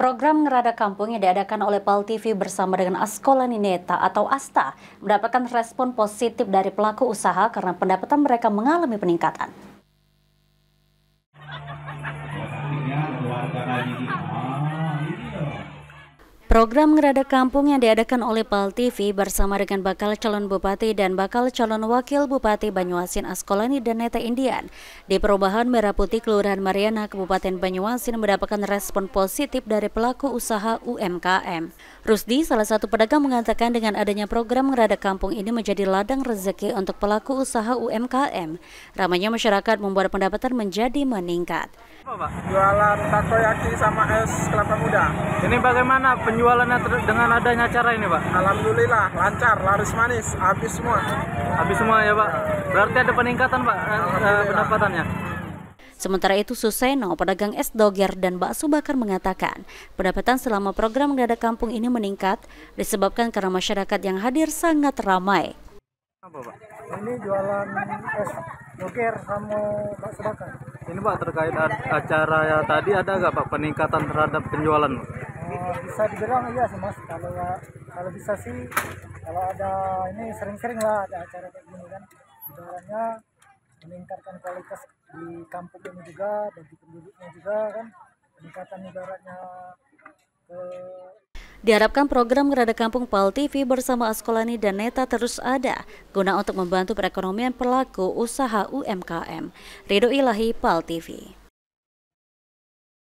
Program Ngerada Kampung yang diadakan oleh PAL TV bersama dengan Askolani Neta atau ASTA mendapatkan respon positif dari pelaku usaha karena pendapatan mereka mengalami peningkatan. Program Ngerada Kampung yang diadakan oleh PAL TV bersama dengan bakal calon bupati dan bakal calon wakil bupati Banyuasin Askolani dan Neta Indian di Perubahan Merah Putih Kelurahan Mariana, Kabupaten Banyuasin mendapatkan respon positif dari pelaku usaha UMKM. Rusdi, salah satu pedagang, mengatakan dengan adanya program Ngerada Kampung ini menjadi ladang rezeki untuk pelaku usaha UMKM. Ramainya masyarakat membuat pendapatan menjadi meningkat. Apa, Pak? Jualan takoyaki sama es kelapa muda. Ini bagaimana penjualannya dengan adanya acara ini, Pak? Alhamdulillah lancar, laris manis, habis semua. Habis semua ya, Pak? Berarti ada peningkatan, Pak, pendapatannya? Sementara itu, Suseno, pedagang es doger dan bakso bakar, mengatakan pendapatan selama program Ngerada Kampung ini meningkat disebabkan karena masyarakat yang hadir sangat ramai. Apa, Pak? Ini jualan es doger sama bakso bakar. Ini, Pak, terkait acara ya tadi ada nggak, Pak, peningkatan terhadap penjualan? Bisa dibilang iya sih, Mas. Kalau bisa sih, kalau ada ini sering-sering lah ada acara kayak gini kan, jualannya meningkatkan kualitas di kampung ini juga, bagi penduduknya juga kan, peningkatan ibaratnya ke. Diharapkan program Ngerada Kampung PAL TV bersama Askolani dan Neta terus ada guna untuk membantu perekonomian pelaku usaha UMKM. Ridho Ilahi, PAL TV.